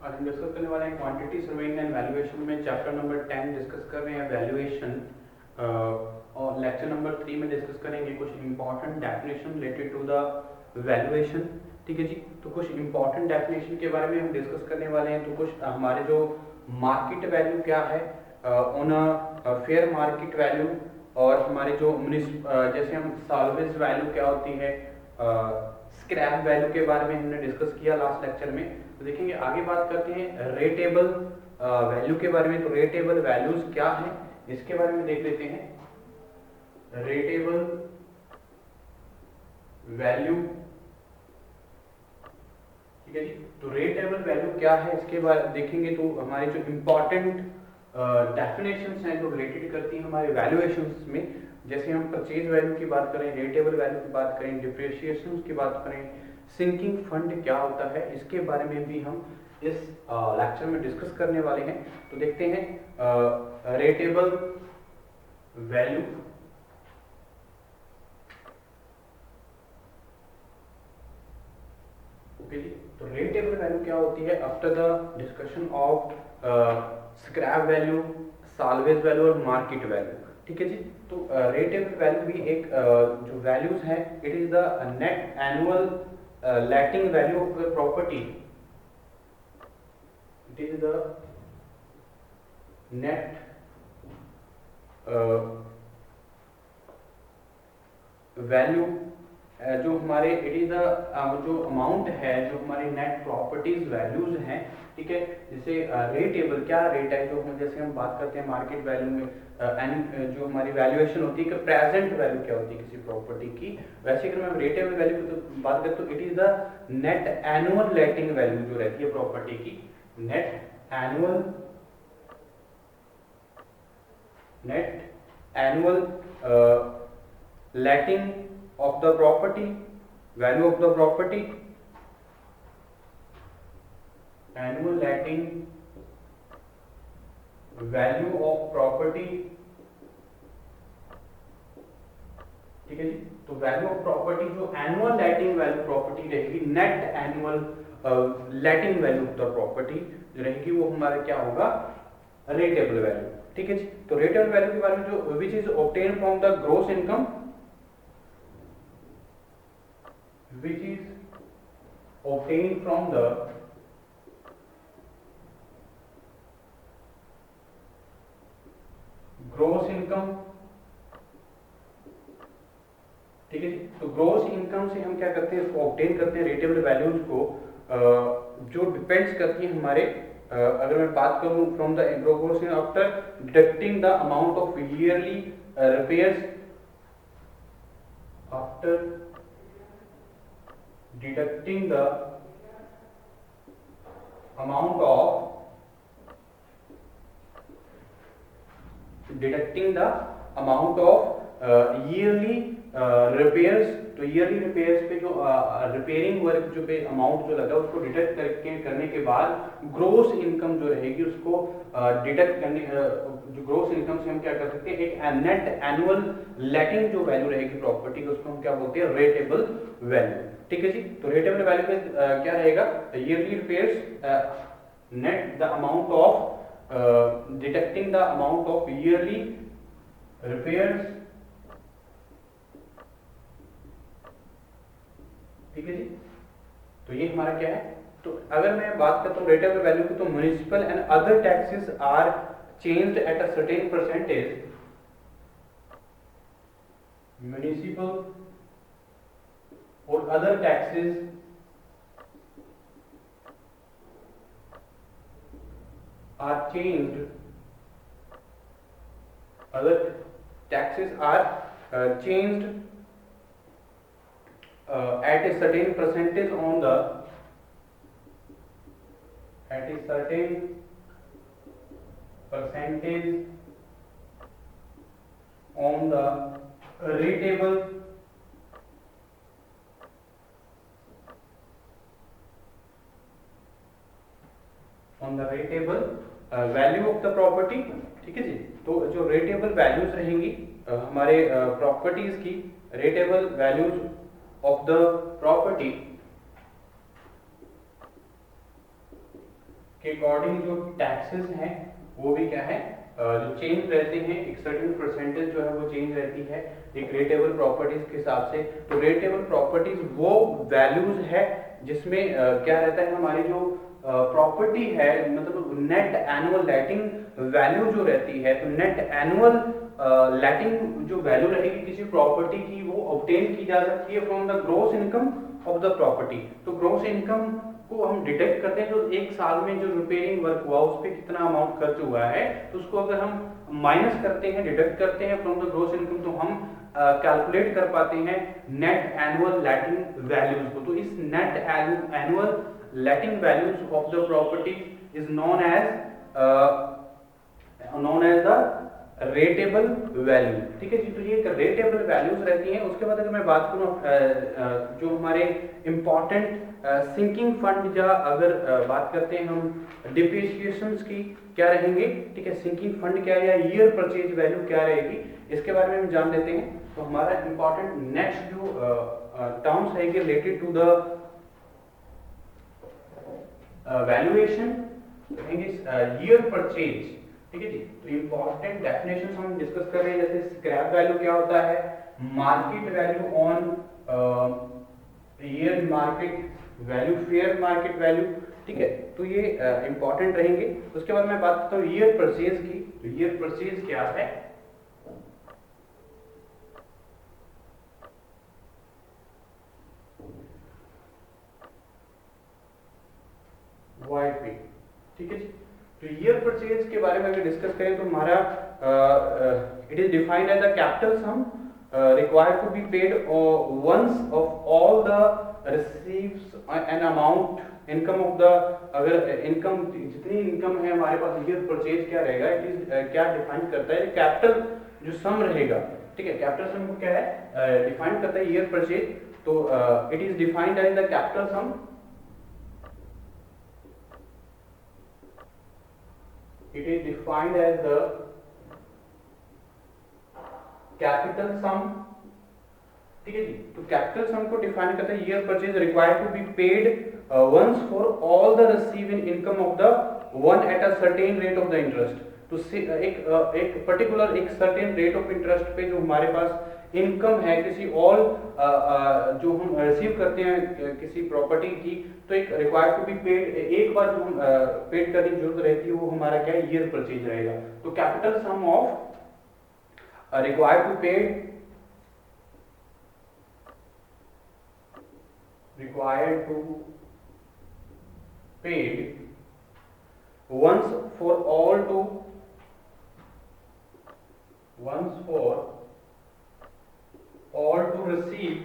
आज हम डिस्कस करने वाले हैं क्वांटिटी सर्वेइंग एंड वैल्यूएशन में चैप्टर नंबर 10 डिस्कस कर रहे हैं वैल्यूएशन और लेक्चर नंबर 3 में डिस्कस करेंगे कुछ important definition related to the valuation. ठीक है जी, तो कुछ इंपॉर्टेंट डेफिनेशन के बारे में हम डिस्कस करने वाले हैं। तो कुछ हमारे जो मार्केट वैल्यू क्या है on a fair market value, और हमारे जो जैसे हम साल्वेज वैल्यू क्या होती है, स्क्रैप वैल्यू के बारे में हमने डिस्कस किया लास्ट लेक्चर में। तो देखेंगे आगे बात करते हैं रेटेबल वैल्यू के बारे में। तो रेटेबल वैल्यूज क्या है इसके बारे में देख लेते हैं। रेटेबल वैल्यू, ठीक है जी, तो रेटेबल वैल्यू क्या है इसके बारे में देखेंगे। तो हमारे जो इंपॉर्टेंट डेफिनेशंस हैं जो रिलेटेड करती हैं हमारे वैल्यूएशंस में, जैसे हम परचेज वैल्यू की बात करें, रेटेबल वैल्यू की बात करें, डिप्रिसिएशन की बात करें, सिंकिंग फंड क्या होता है, इसके बारे में भी हम इस लेक्चर में डिस्कस करने वाले हैं। तो देखते हैं रेटेबल वैल्यू। ओके जी, तो रेटेबल वैल्यू क्या होती है after the discussion of scrap value, salvage value और मार्केट वैल्यू। ठीक है जी, तो रेटेबल वैल्यू भी एक जो वैल्यूज है, it is the net annual letting value of the property. It is the net value जो हमारे इट इज द जो अमाउंट है जो हमारे नेट प्रॉपर्टीज वैल्यूज हैं। ठीक है, जैसे रेटेबल क्या रेट है, जो जैसे हम बात करते हैं मार्केट वैल्यू में जो हमारी वैल्यूएशन होती है कि प्रेजेंट वैल्यू क्या होती है किसी प्रॉपर्टी की, वैसे अगर मैं रेटेबल वैल्यू की तो बात करें तो it is the net annual letting value जो रहती है प्रॉपर्टी की, net annual letting of the property, value of the property, annual letting value of property। ठीक है जी, तो वैल्यू ऑफ प्रॉपर्टी जो एनुअल लेटिंग वैल्यू प्रॉपर्टी रहेगी, net annual letting value of the property जो रहेगी वो हमारा क्या होगा, रेटेबल वैल्यू। ठीक है जी, तो रेटेबल वैल्यू के बारे में जो which is obtain from the gross income, which is obtained from the gross income। ठीक है जी, तो ग्रोस इनकम से हम क्या करते हैं, इसको ऑब्टेन करते हैं रेटेबल वैल्यूज को, जो डिपेंड्स करती है हमारे अगर मैं बात करूं from the gross after deducting the amount of yearly repairs, after deducting the amount of yearly repairs। तो ईयरली रिपेयर्स पे जो रिपेयरिंग वर्क जो पे अमाउंट जो लगा उसको डिडक्ट करने के बाद ग्रोस इनकम जो रहेगी उसको डिडक्ट करने जो ग्रोस इनकम से हम क्या कर सकते हैं, एक नेट एनुअल लेटिंग जो वैल्यू रहेगी प्रॉपर्टी की उसको हम क्या बोलते हैं, रेटेबल वैल्यू। ठीक है जी, तो रेटेबल वैल्यू में क्या रहेगा, yearly repairs net the amount of deducting the amount of yearly repairs. ठीक है जी, तो ये हमारा क्या है। तो अगर मैं बात करता हूँ रेटेबल वैल्यू की, तो municipal and other taxes are changed at a certain percentage, municipal और other taxes are changed, other taxes are changed at a certain percentage on the rateable value of the property. ठीक है जी, तो जो रेटेबल values रहेंगी हमारे properties की, रेटेबल values of the property के according जो टैक्सेस हैं वो भी क्या है जो चेंज रहते हैं, एक सर्टेन परसेंटेज जो है वो चेंज रहती है एक रेटेबल प्रॉपर्टीज के हिसाब से। तो रेटेबल प्रॉपर्टीज वो वैल्यूज है जिसमें क्या रहता है हमारी जो प्रॉपर्टी है, मतलब नेट एनुअल लेटिंग वैल्यू जो रहती है, तो नेट एनुअल लेटिंग जो वैल्यू रहेगी किसी प्रॉपर्टी की वो ऑब्टेन की जा सकती है from the gross income of the property. तो ग्रॉस इनकम को हम डिटेक्ट करते हैं, जो एक साल में जो रिपेयरिंग वर्क हुआ उस पर कितना अमाउंट खर्च हुआ है, तो उसको अगर हम माइनस करते हैं, डिडक्ट करते हैं फ्रॉम द ग्रॉस इनकम, तो हम कैलकुलेट कर पाते हैं नेट एनुअल लेटिंग वैल्यूज को। तो इस net annual letting values of the property is known as the rateable value. ठीक है जी, तो ये एक रेटेबल वैल्यूज रहती हैं। उसके बाद अगर मैं बात करूँ जो हमारे इंपॉर्टेंट सिंकिंग फंड, या अगर बात करते हैं हम डिप्रिसिएशंस की क्या रहेंगे, ठीक है, सिंकिंग फंड क्या है या ईयर परचेज वैल्यू क्या रहेगी, इसके बारे में हम जान लेते हैं। तो हमारा इंपॉर्टेंट नेक्स्ट जो टर्म्स रहेंगे रिलेटेड टू द वैल्यूएशन रहेंगे ईयर परचेज। ठीक है जी, तो इंपॉर्टेंट डेफिनेशन हम डिस्कस कर रहे हैं, जैसे स्क्रैप वैल्यू क्या होता है, market value on year market value, fair market value. ठीक है, तो ये इंपॉर्टेंट रहेंगे। उसके बाद मैं बात करता हूँ ईयर परचेज की। तो ईयर परचेज क्या है, YP। ठीक है जी, तो ईयर परचेज के बारे में अगर डिस्कस करें तो हमारा it is defined as the capital sum required to be paid once of all the receives an amount income of the, अगर इनकम जितनी इनकम है हमारे पास, ईयर परचेज क्या रहेगा, इट इज क्या डिफाइन करता है, कैपिटल जो सम रहेगा। ठीक है, कैपिटल सम को क्या है डिफाइन करता है ईयर परचेज। तो it is defined as the capital sum, it is defined as the capital sum। ठीक है जी, तो कैपिटल सम को डिफाइन करता है year purchase required to be paid once for all the receive in income of the one at a certain rate of the interest. तो एक particular एक certain rate of interest पे जो हमारे पास इनकम है किसी ऑल जो हम रिसीव करते हैं किसी प्रॉपर्टी की, तो एक रिक्वायर्ड टू बी पेड, एक बार जो हम पेड करने की जरूरत रहती है वो हमारा क्या है, ईयर परचेज रहेगा। तो capital sum of required to paid, required to paid once for all to receive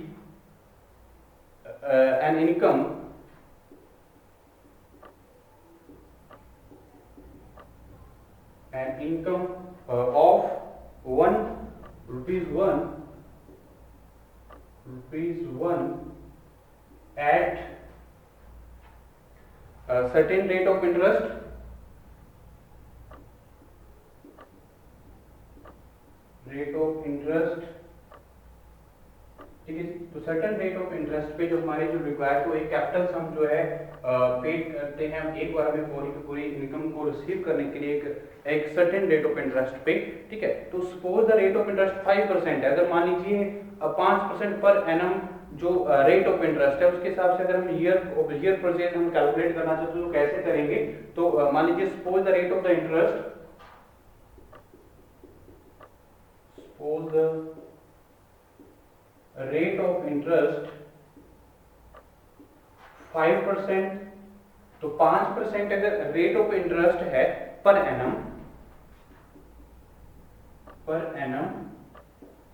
an income of rupees 1 at a certain rate of interest, ठीक है। तो सर्टेन रेट ऑफ इंटरेस्ट पे जो हमारे जो रिक्वायर्ड को एक कैपिटल सम जो है पेड करते हैं हम एक बार में पूरी की पूरी इनकम को रिसीव करने के लिए एक सर्टेन रेट ऑफ इंटरेस्ट पे। ठीक है, तो suppose the rate of interest 5% है, अगर मान लीजिए 5% पर एनम जो रेट ऑफ इंटरेस्ट है उसके हिसाब से अगर हम ईयर परचेज हम कैलकुलेट करना चाहते हैं तो कैसे करेंगे। तो मान लीजिए suppose the rate of the interest, suppose the rate of interest 5%, तो 5% अगर रेट ऑफ इंटरेस्ट है पर एनम,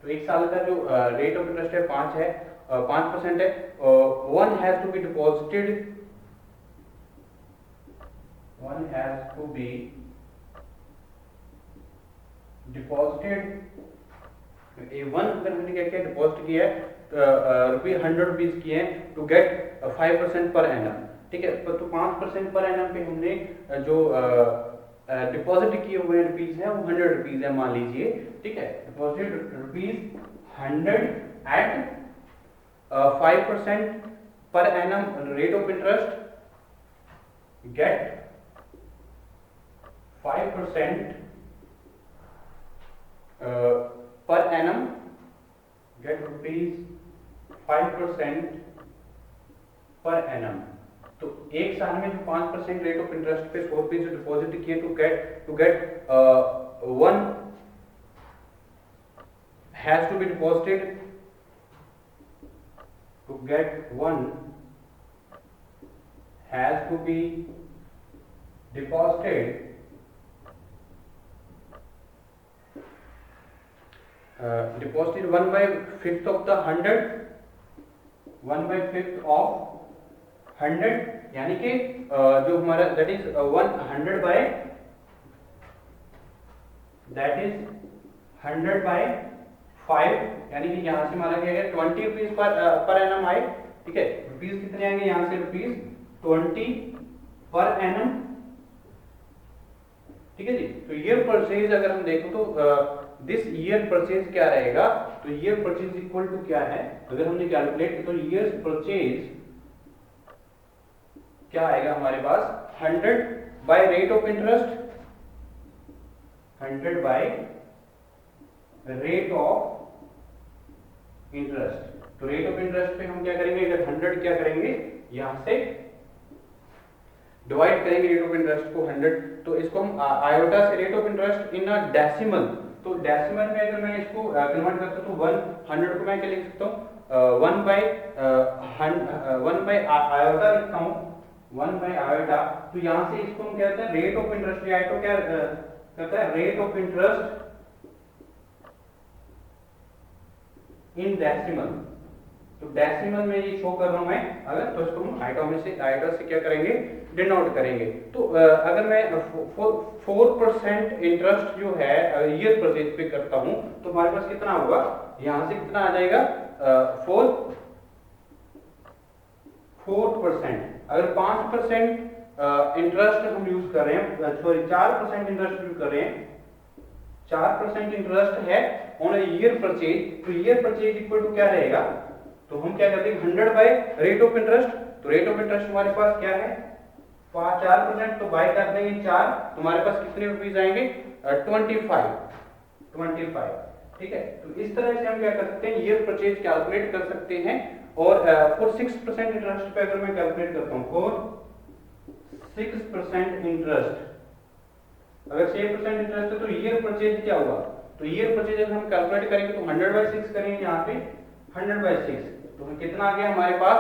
तो एक साल का जो रेट ऑफ इंटरेस्ट है 5% है, one has to be deposited, one अगर हमने क्या किया डिपॉजिट किया है ₹100 किए हैं टू गेट 5% पर एनम। ठीक है, तो 5% पर एनम पे हमने जो डिपॉजिट किए हुए रुपीज है वो ₹100 है मान लीजिए। ठीक है, deposit ₹100 eight 5% per annum rate of interest, get 5% per annum, get rupees 5% per annum। तो एक साल में जो 5% रेट ऑफ इंटरेस्ट पे 100 रुपीज जो डिपॉजिट किए to get one has to be deposited to get one has to be deposited deposited 1/5 of the 100 1/5 of 100 यानी कि जो हमारा that is 100 by that is 100 by 5 यानी कि यहाँ से हमारा क्या है 20 रुपीज पर एनम आए, ठीक है। रुपीज कितने आएंगे यहाँ से रुपीज 20 पर एनम, ठीक है जी। तो ईयर परचेज अगर हम देखो तो दिस ईयर परचेज क्या रहेगा, तो ईयर परचेज इक्वल टू क्या है, अगर हमने कैलकुलेट तो ईयर परचेज क्या आएगा हमारे पास 100 by rate of interest, 100 by rate of interest. तो रेट ऑफ इंटरेस्ट पे हम क्या करेंगे, अगर 100 क्या करेंगे यहां से डिवाइड करेंगे रेट ऑफ इंटरेस्ट को 100, तो इसको हम आयोटा से rate of interest in a decimal, तो डेसिमल में अगर मैं इसको कन्वर्ट करता हूं तो 100 को मैं क्या लिख सकता हूं 1 बाय आयोटा लिखता हूं, 1 बाय आयोटा। तो यहां से इसको हम कहते हैं रेट ऑफ इंटरेस्ट, आयोटा क्या कहता है rate of interest in decimal. तो डेसिमल में ये शो कर रहा हूं मैं, अगर तो इसको हम आयोटा से क्या करेंगे डिनोट करेंगे। तो अगर मैं 4% इंटरेस्ट जो है ईयर परचेज पे करता हूं तो हमारे पास कितना होगा, यहां से कितना आ जाएगा 4%। अगर 5% इंटरेस्ट हम यूज कर रहे हैं, सॉरी 4% इंटरेस्ट यूज कर रहे हैं, 4% इंटरेस्ट है ऑन ईयर परचेज, तो ईयर परचेज इक्वल टू क्या रहेगा, तो हम क्या करते हैं 100 बाय रेट ऑफ इंटरेस्ट। तो रेट ऑफ इंटरेस्ट हमारे पास क्या है 4%, तो बाय कर देंगे 4, तो हमारे पास कितने रुपीस आएंगे 25, ठीक है। तो इस तरह से हम क्या कर सकते हैं ईयर परचेज कैलकुलेट कर सकते हैं। और फॉर 6% इंटरेस्ट पे अगर मैं कैलकुलेट करता हूं, फॉर 6% इंटरेस्ट, अगर 6% इंटरेस्ट है तो ईयर परचेज क्या हुआ, तो ईयर परचेज अगर हम कैलकुलेट करेंगे तो 100/6 करेंगे, यहाँ पे 100/6, तो कितना आ गया हमारे पास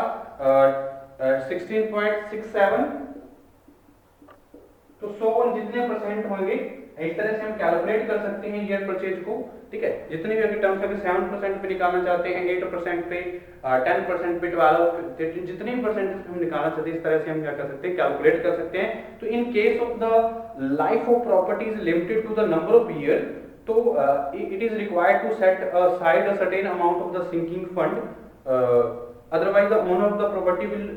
16.67। तो 100 जितने परसेंट होंगे इस तरह से हम कैलकुलेट कर सकते हैं ईयर परचेज को, ठीक है। जितने भी अगर टर्म्स अगर 7% पे निकालना चाहते हैं, 8% पे, 10% पे, 12, जितने भी परसेंटेज हम निकालना चाहते हैं इस तरह से हम क्या कर सकते हैं कैलकुलेट कर सकते हैं। तो in case of the life of property is limited to the number of year, तो it is required to set aside a certain amount of the sinking fund, otherwise the owner of the property will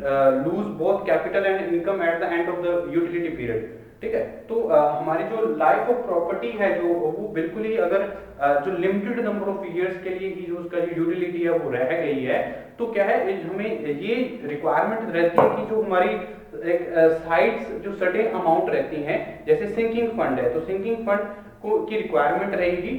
lose both capital and income at the end of the utility period, ठीक है। तो हमारी जो life of property है जो वो बिल्कुल ही अगर जो लिमिटेड नंबर ऑफ ईयर्स के लिए ही जो उसका जो यूटिलिटी है वो रह गई है, तो क्या है हमें ये रिक्वायरमेंट रहती है कि जो हमारी एक साइड्स जो सर्टेन अमाउंट रहती हैं, जैसे सिंकिंग फंड है, तो सिंकिंग फंड की रिक्वायरमेंट रहेगी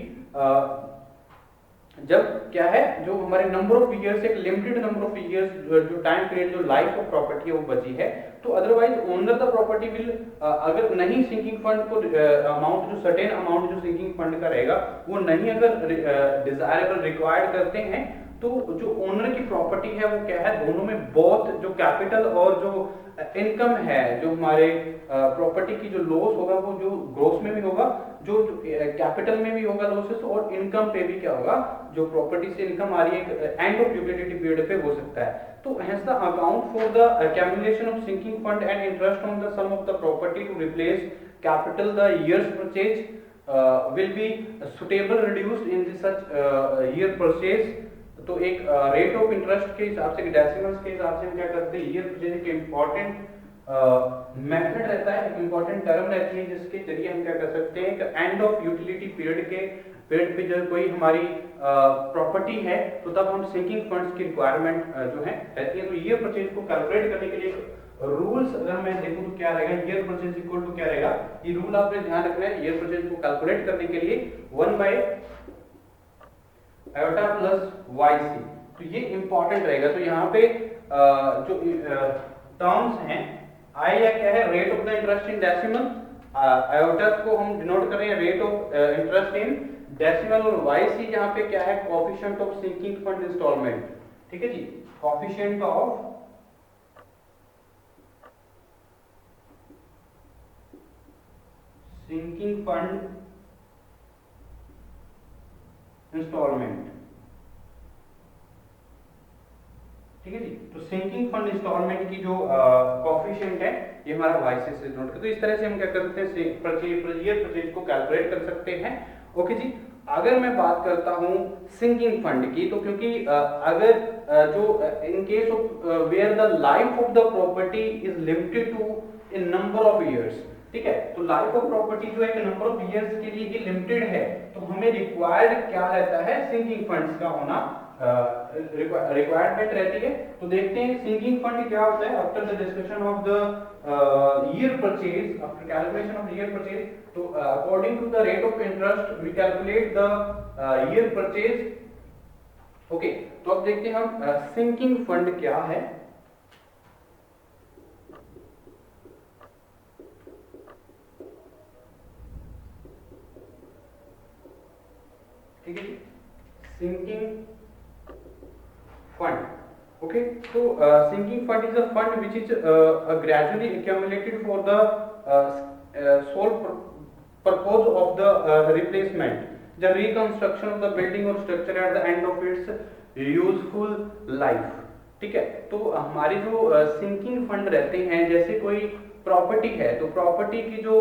जब क्या है जो हमारे नंबर ऑफ ईयर्स, एक लिमिटेड नंबर ऑफ ईयर्स जो टाइम पीरियड जो लाइफ ऑफ प्रॉपर्टी है वो बची है। तो otherwise owner the property will, अगर नहीं सिंकिंग फंड को अमाउंट जो सर्टेन अमाउंट जो सिंकिंग फंड का रहेगा वो नहीं अगर डिजायरेबल रिक्वायर्ड करते हैं, तो जो ओनर की प्रॉपर्टी है वो क्या है दोनों में बहुत जो कैपिटल और जो इनकम है, जो हमारे प्रॉपर्टी की जो लॉस होगा वो जो ग्रोस में भी होगा, जो कैपिटल में भी होगा लॉसेस, और इनकम पे भी क्या होगा जो प्रॉपर्टी से इनकम आ रही है एंड ऑफ यूटिलिटी पीरियड पे हो सकता है। तो hence the account for the accumulation of sinking fund and interest on the sum of the property to replace capital the year's purchase will be suitable reduced in the such year purchase। तो एक rate of interest के हिसाब से, decimals के हिसाब से हम क्या करते हैं ईयर परचेज एक इम्पॉर्टेंट मेथड रहता है, एक इम्पॉर्टेंट टर्म रहती है जिसके जरिए हम क्या कर सकते हैं कि एंड ऑफ यूटिलिटी पीरियड के पीरियड पे जब कोई हमारी प्रॉपर्टी है तो तब हम सिंकिंग फंड्स की रिक्वायरमेंट जो है रहती है। तो ईयर परचेज को कैलकुलेट करने के लिए रूल्स अगर मैं देखूं तो क्या रहेगा, ईयर परचेज इक्वल टू क्या रहेगा, ये रूल आपने ध्यान रखना है। ईयर परचेज को कैलकुलेट करने के लिए 1 बाय आयोटा प्लस YC, तो ये इंपॉर्टेंट रहेगा। तो यहाँ पे जो टर्म्स हैं, आई या क्या है, rate of the interest in decimal, iota को हम डिनोट कर रहे हैं rate of interest in decimal, और YC यहाँ पे क्या है, coefficient of sinking fund instalment. ठीक है जी, coefficient of sinking fund instalment. ठीक है जी, तो सिंकिंग फंड इंस्टॉलमेंट की जो कोएफिशिएंट है ये हमारा YC से नोट कर, तो इस तरह से हम क्या कर सकते हैं, परचेज को कैलकुलेट कर सकते हैं। ओके जी, अगर मैं बात करता हूं सिंकिंग फंड की, तो क्योंकि अगर जो in case of where the life of the property is limited to in number of years, ठीक है, तो लाइफ ऑफ प्रॉपर्टी जो है नंबर ऑफ इयर्स के लिए ही लिमिटेड है, तो हमें रिक्वायर्ड क्या रहता है, सिंकिंग फंड्स का होना रिक्वायरमेंट रहती है। तो देखते हैं सिंकिंग फंड क्या होता है। After the discussion of the year purchase, after calculation of year purchase, तो according to the rate of interest we calculate the year purchase. Okay, तो अब देखते हैं हम सिंकिंग फंड क्या है। ठीक है, sinking fund. Okay, so sinking fund is a fund which is gradually accumulated for the sole purpose of the replacement, the reconstruction of the building or structure at the end of its useful life. ठीक है, तो हमारे जो sinking fund रहते हैं, जैसे कोई property है, तो प्रॉपर्टी की जो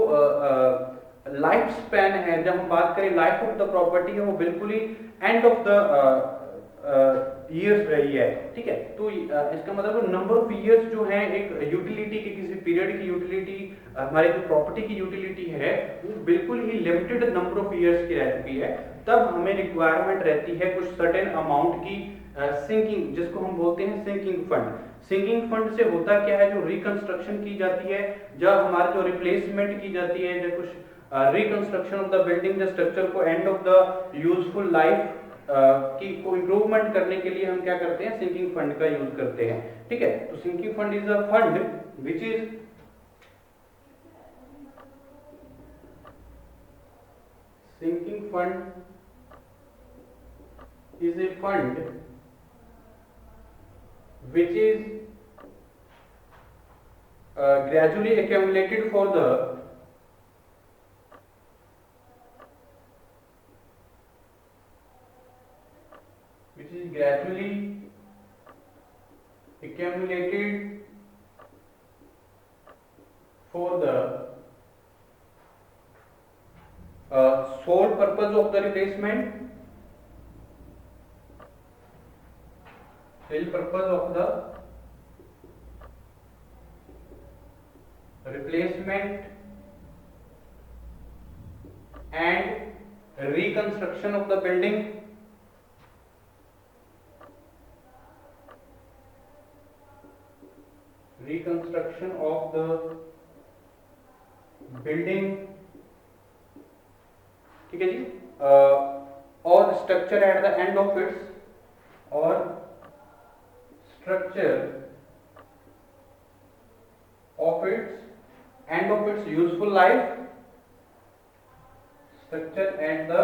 लाइफ स्पैन है, जब हम बात करें लाइफ ऑफ द प्रॉपर्टी है, वो बिल्कुल ही एंड ऑफ द ईयर्स रही है। ठीक है, तो इसका मतलब नंबर ऑफ ईयर्स जो है, एक यूटिलिटी की, किसी पीरियड की यूटिलिटी, हमारी जो प्रॉपर्टी की यूटिलिटी है वो बिल्कुल ही लिमिटेड नंबर ऑफ ईयर्स की रह चुकी है, तब हमें रिक्वायरमेंट रहती है कुछ सर्टेन अमाउंट की सिंकिंग, जिसको हम बोलते हैं सिंकिंग फंड। सिंकिंग फंड से होता क्या है, जो रिकंस्ट्रक्शन की जाती है, जब हमारी जो रिप्लेसमेंट की जाती है, जो कुछ reconstruction of the building, the structure को end of the useful life की को इम्प्रूवमेंट करने के लिए हम क्या करते हैं, सिंकिंग फंड का यूज करते हैं। ठीक है, तो sinking fund is a fund which is sinking fund is a fund which is gradually accumulated for the sole purpose of the replacement, sole purpose of the replacement and reconstruction of the building, reconstruction of the building, ठीक है जी, और structure at the end of its, और structure of its end of its useful life, structure at the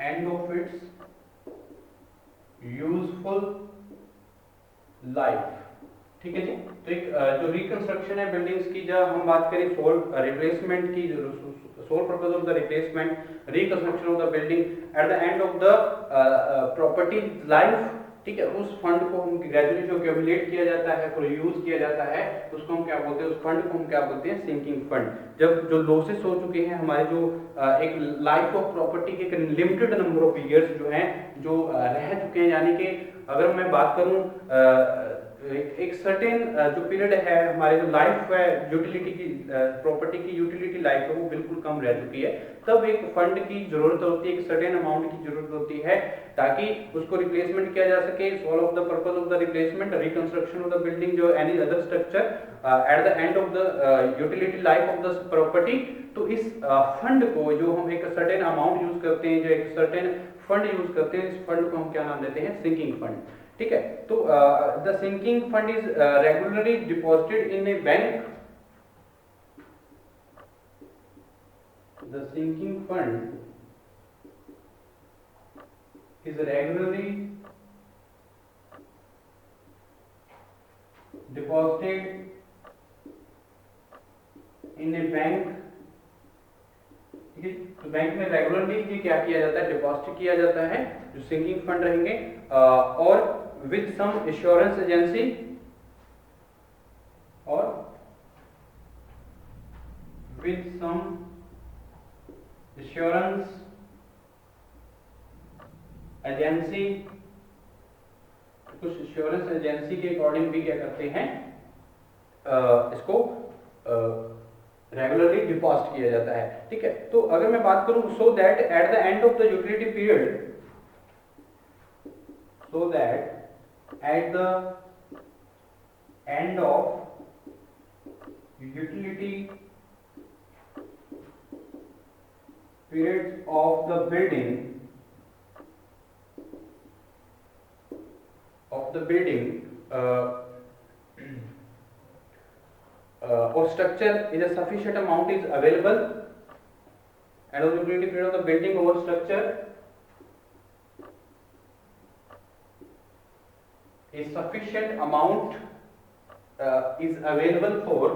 end of its useful life. ठीक है जी, तो एक जो रिकंस्ट्रक्शन है बिल्डिंग्स की, जब हम बात करें सोल रिप्लेसमेंट की, sole purpose of the replacement, reconstruction of the building at the end of the property life, ठीक है, उस फंड को हम ग्रेजुअली जो एक्यूमुलेट किया जाता है, फिर यूज किया जाता है, उसको हम क्या बोलते हैं, उस फंड को हम क्या बोलते हैं, सिंकिंग फंड। जब जो लॉसेस हो चुके हैं हमारे, जो एक लाइफ ऑफ प्रॉपर्टी के लिमिटेड नंबर ऑफ ईयर्स जो हैं, जो रह चुके हैं, यानी कि अगर मैं बात करूं एक सर्टेन जो पीरियड है हमारे जो लाइफ है यूटिलिटी की प्रॉपर्टी की यूटिलिटी लाइफ है वो बिल्कुल कम रह चुकी है, तब एक फंड की जरूरत होती है, एक सर्टेन अमाउंट की जरूरत होती है ताकि उसको रिप्लेसमेंट किया जा सके, solve of the purpose of the replacement, reconstruction of the building जो any other structure at the end of the utility life of the property. तो इस फंड को जो हम एक सर्टेन अमाउंट यूज करते हैं, जो एक सर्टेन फंड यूज करते हैं, इस फंड को हम क्या नाम देते हैं, सिंकिंग फंड। ठीक है, तो the sinking fund is regularly deposited in a bank. The sinking fund is regularly deposited in a bank. ठीक है, तो बैंक में रेगुलरली ये क्या किया जाता है, डिपॉजिट किया जाता है जो सिंकिंग फंड रहेंगे, और with some assurance agency or with some assurance agency, कुछ assurance agency के अकॉर्डिंग भी क्या करते हैं, इसको रेगुलरली डिपॉजिट किया जाता है। ठीक है, तो अगर मैं बात करूं so that at the end of the utility period, so that at the end of utility periods of the building or structure is a sufficient amount is available, and of the utility period of the building or structure a sufficient amount is available for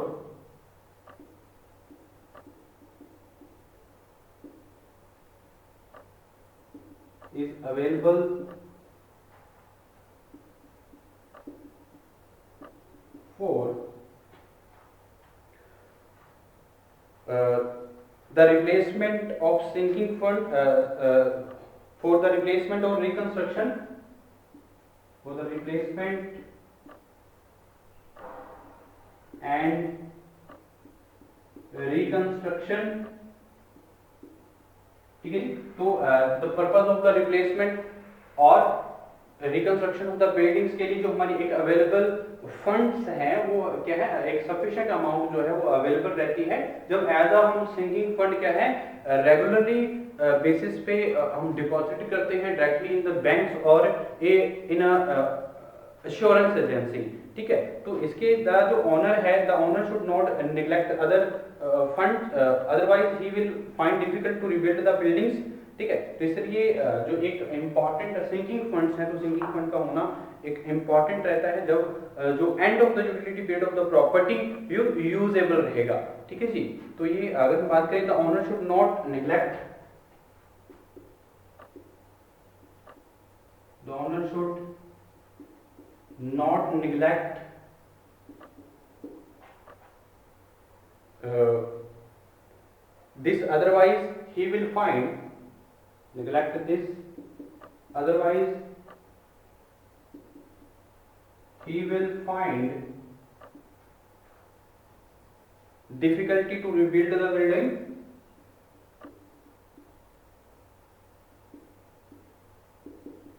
the replacement of sinking fund, for the replacement or reconstruction, for the replacement and reconstruction। ठीक है जी, तो the purpose of the replacement और reconstruction of the buildings के लिए जो हमारी एक available funds हैं वो क्या है, एक सफिशिएंट अमाउंट जो है वो अवेलेबल रहती है जब एज अ हम सिंकिंग फंड क्या है रेगुलरली बेसिस पे हम डिपॉजिट करते हैं डायरेक्टली इन द बैंक्स और इन अश्योरेंस एजेंसी। ठीक है, तो इसके जो ओनर है, the owner should not neglect other fund, otherwise he will find difficult to rebuild the buildings. ठीक है, तो इसलिए जो एक इम्पॉर्टेंट सिंकिंग फंड्स है, तो सिंकिंग फंड का होना एक इम्पॉर्टेंट रहता है जब जो and of the utility period of the property usable रहेगा। ठीक है जी, तो ये अगर हम बात करें, the owner should not neglect, the owner should not neglect this, otherwise he will find neglect this, otherwise he will find difficulty to rebuild the building,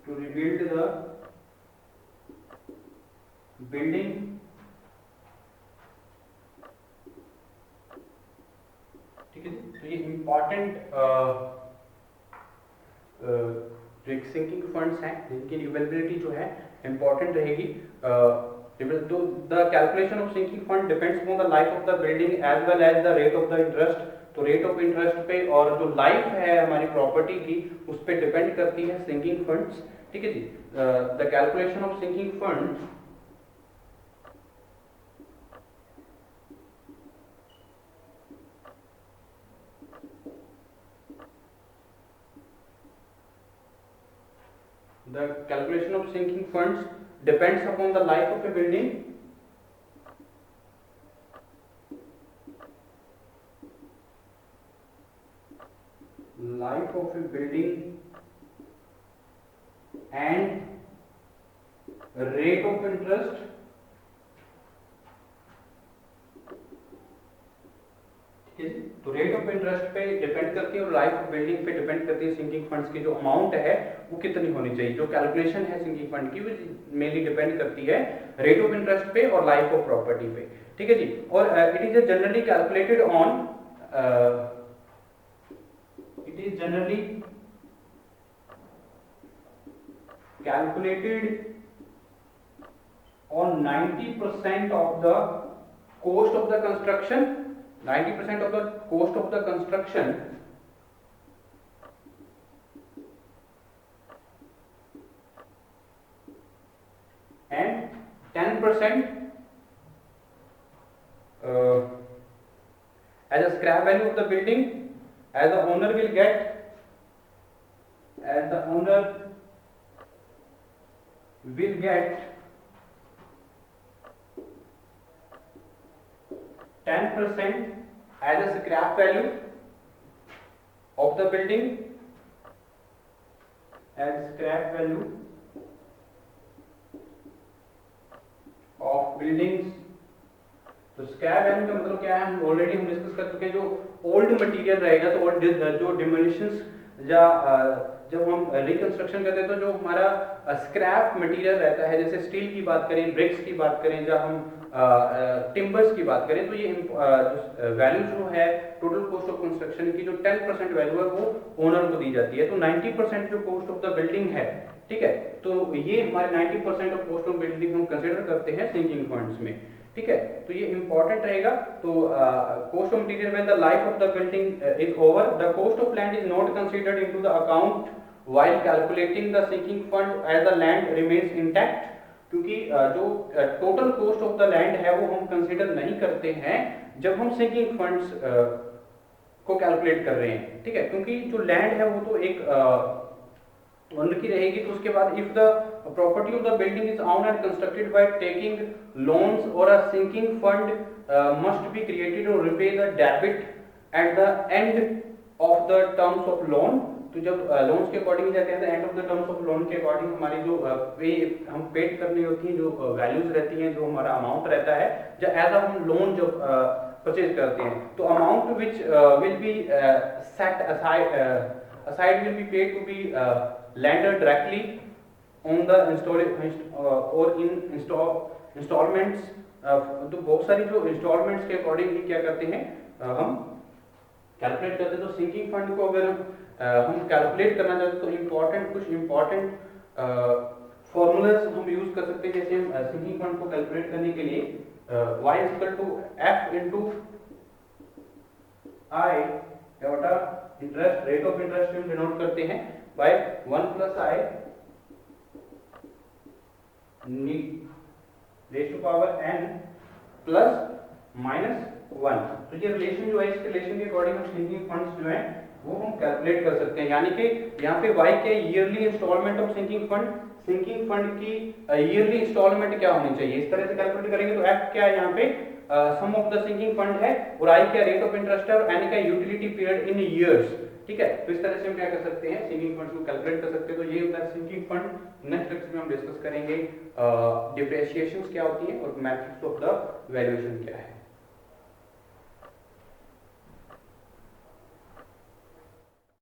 to rebuild the building। ठीक है जी, तो ये इम्पॉर्टेंट जो एक sinking funds हैं जिनकी रिवेलेबिलिटी जो है इम्पॉर्टेंट रहेगी। तो the calculation of sinking fund depends upon the life of the building as well as the rate of the interest. तो रेट ऑफ इंटरेस्ट पे और जो लाइफ है हमारी प्रॉपर्टी की उस पर डिपेंड करती है सिंकिंग फंड्स। ठीक है जी, the calculation of sinking funds the calculation of sinking funds depends upon the life of a building, life of a building and rate of interest interest पे डिपेंड करती है और लाइफ ऑफ बिल्डिंग पे depend करती है sinking funds की जो amount है वो कितनी होनी चाहिए। जो कैलकुलेशन है सिंकिंग फंड की वो मेनली डिपेंड करती है रेट ऑफ इंटरेस्ट पे और लाइफ ऑफ प्रॉपर्टी पे, ठीक है जी। और it is generally calculated on it is generally calculated on 90% of the cost of the construction, 90% of the cost of the construction and 10% as a scrap value of the building, as the owner will get, as the owner will get 10% as a scrap value of the building, as scrap value of buildings। तो scrap value का मतलब क्या है, हम already हम discuss कर चुके हैं। जो ओल्ड मटेरियल रहेगा तो जो डिमोलिशंस या जब हम रिकंस्ट्रक्शन करते हैं तो जो हमारा स्क्रैप मटेरियल रहता है, जैसे स्टील की बात करें, ब्रिक्स की बात करें, जब हम टिम्बर्स की बात करें, तो ये वैल्यू जो है टोटल कॉस्ट ऑफ कंस्ट्रक्शन की जो 10% वैल्यू है वो ओनर को दी जाती है। तो 90% जो कॉस्ट ऑफ द बिल्डिंग है, ठीक है, तो ये हमारे 90% ऑफ कॉस्ट ऑफ बिल्डिंग हम कंसिडर करते हैं सिंकिंग फंड्स में, ठीक है। तो ये इंपॉर्टेंट रहेगा। तो cost of material when the life of the building is over, the cost of land is not considered into the account while calculating the sinking fund as the land remains intact. क्योंकि जो total cost of the land है वो हम consider नहीं करते हैं जब हम सिंकिंग फंड्स को कैलकुलेट कर रहे हैं, ठीक है। क्योंकि जो लैंड है वो तो एक ओनर की रहेगी। तो उसके बाद if the property of the building is owned and constructed by taking loans और a sinking fund must be created और repay the debit at the end of the terms of loan. तो जब loans के according जाते हैं तो end of the terms of loan के according हमारी जो पे हम पेड करनी होती हैं, जो वैल्यूज रहती हैं, जो हमारा अमाउंट रहता है, जब एज अ हम लोन जब परचेज करते हैं तो amount which will be set aside will be paid to be lender directly on the or in installments। तो बहुत सारी जो इंस्टॉलमेंट्स के अकॉर्डिंग ही क्या करते हैं हम कैलकुलेट करते हैं। तो सिंकिंग फंड को अगर हम कैलकुलेट करना चाहते हैं तो कुछ इंपॉर्टेंट फॉर्मूलाज हम यूज कर सकते हैं। जैसे हम सिंकिंग फंड को कैलकुलेट करने के लिए y is equal to f into I बटा इंटरेस्ट, रेट ऑफ इंटरेस्ट हम डिनोट करते हैं by 1 plus I raise to power n plus minus 1। तो ये रिलेशन जो है, इस रिलेशन के अकॉर्डिंग हम सिंकिंग फंड्स जो है वो हम कैलकुलेट कर सकते हैं। यानी कि यहाँ पे y के yearly instalment of sinking fund की ईयरली इंस्टॉलमेंट क्या होनी चाहिए, इस तरह से कैलकुलेट करेंगे। तो f क्या है यहाँ पे सम ऑफ द सिंकिंग फंड है और i क्या रेट ऑफ इंटरेस्ट है और n का यूटिलिटी पीरियड इन इयर्स, ठीक है। तो इस तरह से हम क्या कर सकते हैं, सिंकिंग फंड को कैलकुलेट कर सकते हैं। तो ये होता है सिंकिंग फंड। नेक्स्ट लेक्चर में हम डिस्कस करेंगे डिप्रिसिएशंस क्या होती है और मेथड्स ऑफ द वैल्यूएशन क्या है।